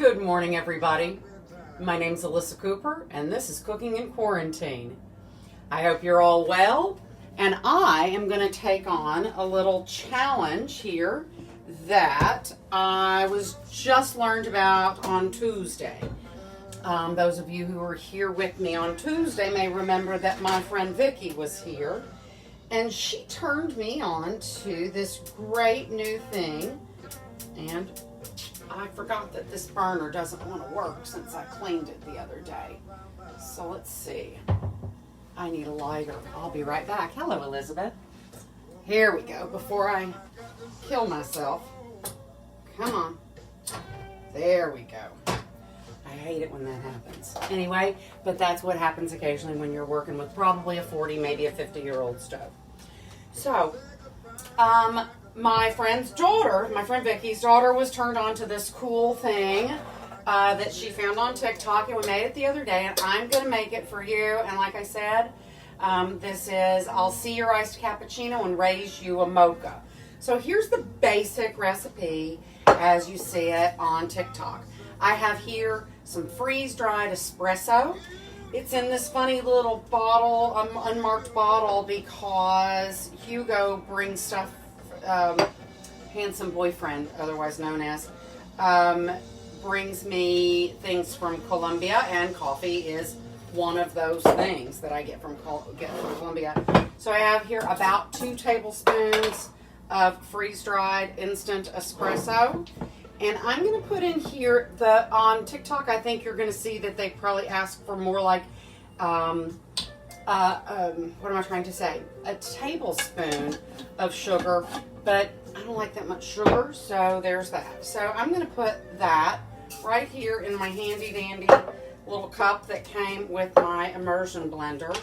Good morning, everybody. My name's Ellisa Cooper, and this is Cooking in Quarantine. I hope you're all well, and I am going to take on a little challenge here that I was just learned about on Tuesday. Those of you who were here with me on Tuesday may remember that my friend Vicki was here, and she turned me on to this great new thing, and I forgot that this burner doesn't want to work since I cleaned it the other day. So let's see. I need a lighter. I'll be right back. Hello, Elizabeth. Here we go. Before I kill myself. Come on. There we go. I hate it when that happens. Anyway, but that's what happens occasionally when you're working with probably a 40, maybe a 50-year-old stove. So, my friend Vicki's daughter was turned on to this cool thing that she found on TikTok, and we made it the other day, and I'm going to make it for you. And like I said, this is, I'll see your iced cappuccino and raise you a mocha. So here's the basic recipe as you see it on TikTok. I have here some freeze-dried espresso. It's in this funny little bottle, unmarked bottle, because Hugo brings stuff, handsome boyfriend, otherwise known as, brings me things from Colombia, and coffee is one of those things that I get from Colombia. So I have here about 2 tablespoons of freeze-dried instant espresso. And I'm going to put in here, on TikTok, I think you're going to see that they probably ask for more like, what am I trying to say? A tablespoon of sugar, but I don't like that much sugar, so there's that. So I'm going to put that right here in my handy dandy little cup that came with my immersion blender.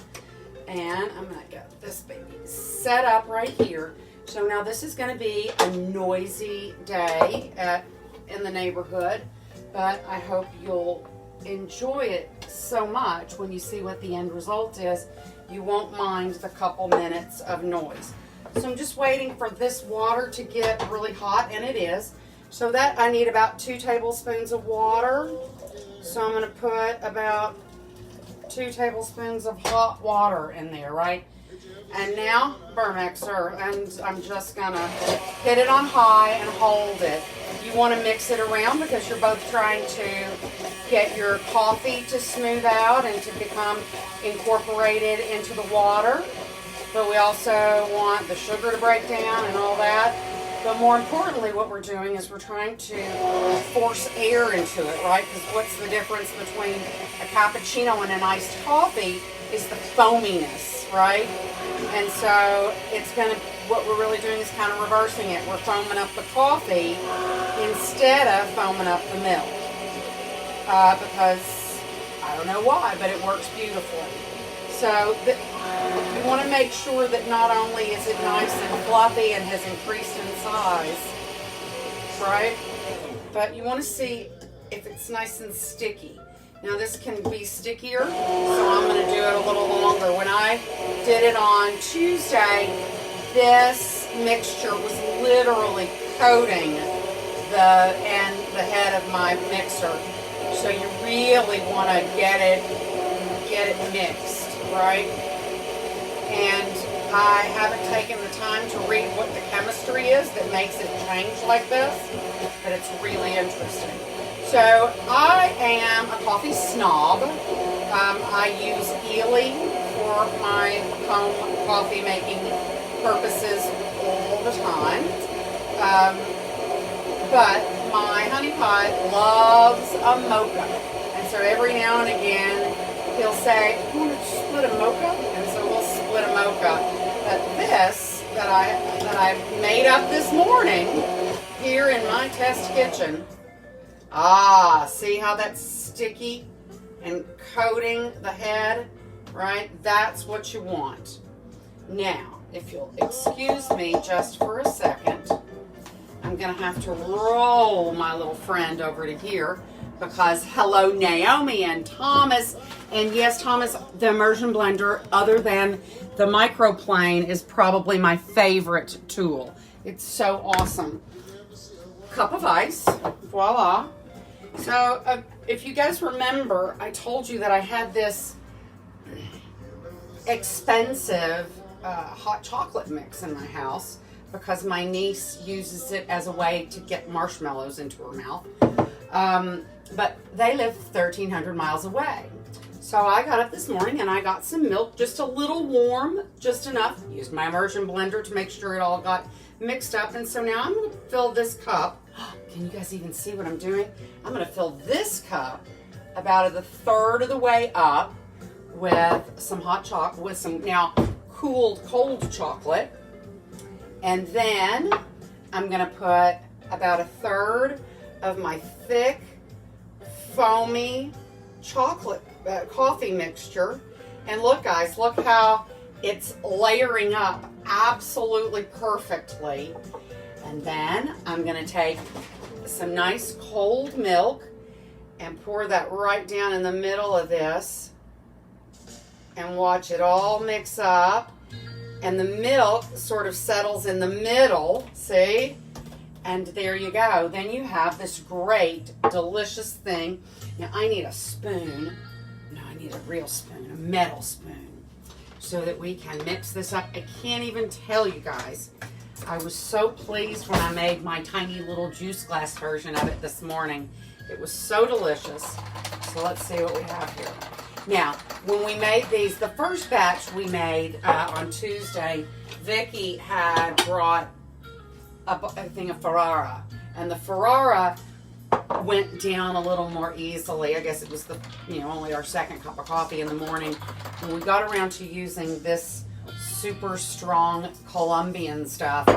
And I'm going to get this baby set up right here. So now this is going to be a noisy day in the neighborhood, but I hope you'll enjoy it so much when you see what the end result is. You won't mind the couple minutes of noise. So I'm just waiting for this water to get really hot, and it is. So that I need about 2 tablespoons of water. So I'm going to put about 2 tablespoons of hot water in there, right? And now, burr mixer, and I'm just going to hit it on high and hold it. You want to mix it around because you're both trying to get your coffee to smooth out and to become incorporated into the water. But we also want the sugar to break down and all that. But more importantly, what we're doing is we're trying to force air into it, right? Because what's the difference between a cappuccino and an iced coffee is the foaminess, right? And so it's going to, what we're really doing is kind of reversing it. We're foaming up the coffee instead of foaming up the milk. Because, I don't know why, but it works beautifully. So you want to make sure that not only is it nice and fluffy and has increased in size, right? But you want to see if it's nice and sticky. Now this can be stickier, so I'm going to do it a little longer. When I did it on Tuesday, this mixture was literally coating the head of my mixer. So you really want to get it mixed, right? And I haven't taken the time to read what the chemistry is that makes it change like this, but it's really interesting. So I am a coffee snob. I use Ely for my home coffee making purposes all the time. But my honey pie loves a mocha. And so every now and again, he'll say, "You want to split a mocha?" And so we'll split a mocha. But this that I made up this morning here in my test kitchen. See how that's sticky and coating the head, right? That's what you want. Now, if you'll excuse me just for a second, I'm going to have to roll my little friend over to here because hello, Naomi and Thomas. And yes, Thomas, the immersion blender, other than the microplane, is probably my favorite tool. It's so awesome. Cup of ice, voila. So if you guys remember, I told you that I had this expensive hot chocolate mix in my house because my niece uses it as a way to get marshmallows into her mouth. But they live 1,300 miles away. So I got up this morning and I got some milk, just a little warm, just enough. Used my immersion blender to make sure it all got mixed up. And so now I'm going to fill this cup. Can you guys even see what I'm doing? I'm going to fill this cup about a third of the way up with some hot chocolate, with some now cold chocolate. And then I'm going to put about a third of my thick, foamy chocolate coffee mixture. And look, guys, look how it's layering up absolutely perfectly. And then I'm going to take some nice cold milk and pour that right down in the middle of this and watch it all mix up. And the milk sort of settles in the middle, see? And there you go. Then you have this great, delicious thing. Now, I need a spoon. No, I need a real spoon, a metal spoon, so that we can mix this up. I can't even tell you guys. I was so pleased when I made my tiny little juice glass version of it this morning. It was so delicious. So let's see what we have here. Now, when we made these, the first batch we made on Tuesday, Vicki had brought a thing of Ferrara. And the Ferrara went down a little more easily. I guess it was only our second cup of coffee in the morning. When we got around to using this super strong Colombian stuff,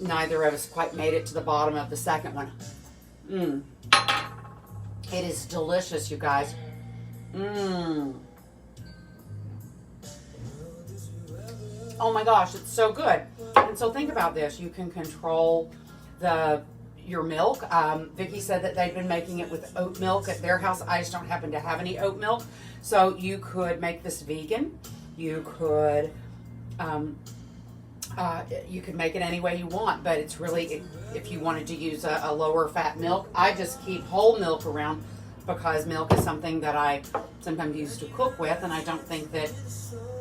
neither of us quite made it to the bottom of the second one. It is delicious, you guys. Oh my gosh, it's so good. And so think about this. You can control your milk. Vicki said that they've been making it with oat milk at their house. I just don't happen to have any oat milk. So you could make this vegan. You could make it any way you want, but it's really, if you wanted to use a lower fat milk, I just keep whole milk around because milk is something that I sometimes use to cook with, and I don't think that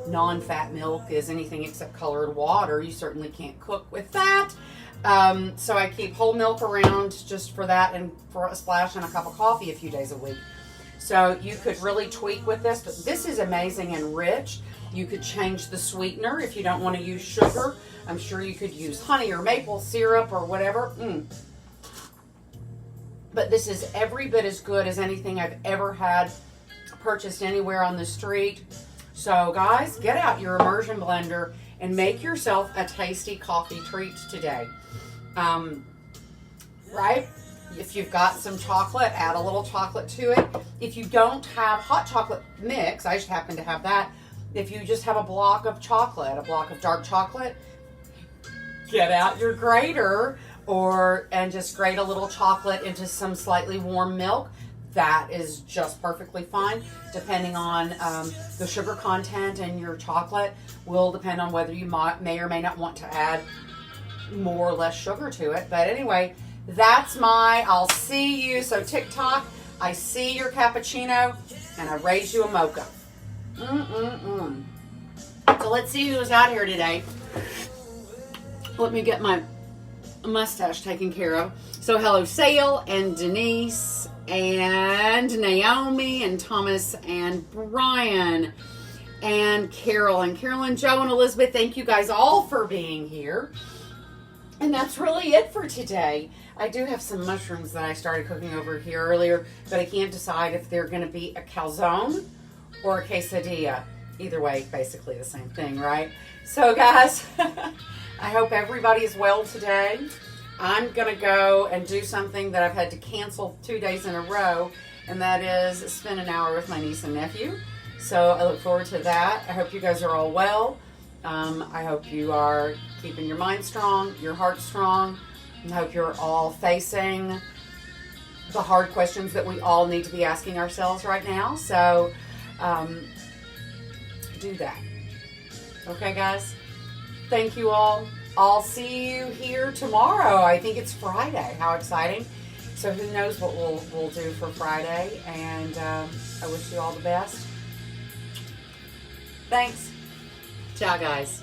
non-fat milk is anything except colored water. You certainly can't cook with that. So I keep whole milk around just for that and for a splash and a cup of coffee a few days a week. So you could really tweak with this, but this is amazing and rich. You could change the sweetener if you don't want to use sugar. I'm sure you could use honey or maple syrup or whatever. But this is every bit as good as anything I've ever had purchased anywhere on the street. So guys, get out your immersion blender and make yourself a tasty coffee treat today. Right? If you've got some chocolate, add a little chocolate to it. If you don't have hot chocolate mix, I just happen to have that. If you just have a block of chocolate, a block of dark chocolate, get out your grater and just grate a little chocolate into some slightly warm milk. That is just perfectly fine. Depending on the sugar content in your chocolate will depend on whether you may or may not want to add more or less sugar to it. But anyway, that's I'll see you. So TikTok, I see your cappuccino and I raise you a mocha. So let's see who's out here today. Let me get my mustache taken care of. So hello, Sale and Denise and Naomi and Thomas and Brian and Carol and Carolyn, Joe and Elizabeth. Thank you guys all for being here. And that's really it for today. I do have some mushrooms that I started cooking over here earlier, but I can't decide if they're going to be a calzone or a quesadilla. Either way, basically the same thing, right? So guys, I hope everybody is well today. I'm going to go and do something that I've had to cancel 2 days in a row, and that is spend an hour with my niece and nephew. So I look forward to that. I hope you guys are all well. I hope you are keeping your mind strong, your heart strong, and I hope you're all facing the hard questions that we all need to be asking ourselves right now. So do that. Okay, guys? Thank you all. I'll see you here tomorrow. I think it's Friday. How exciting. So who knows what we'll do for Friday, and I wish you all the best. Thanks. Ciao, guys.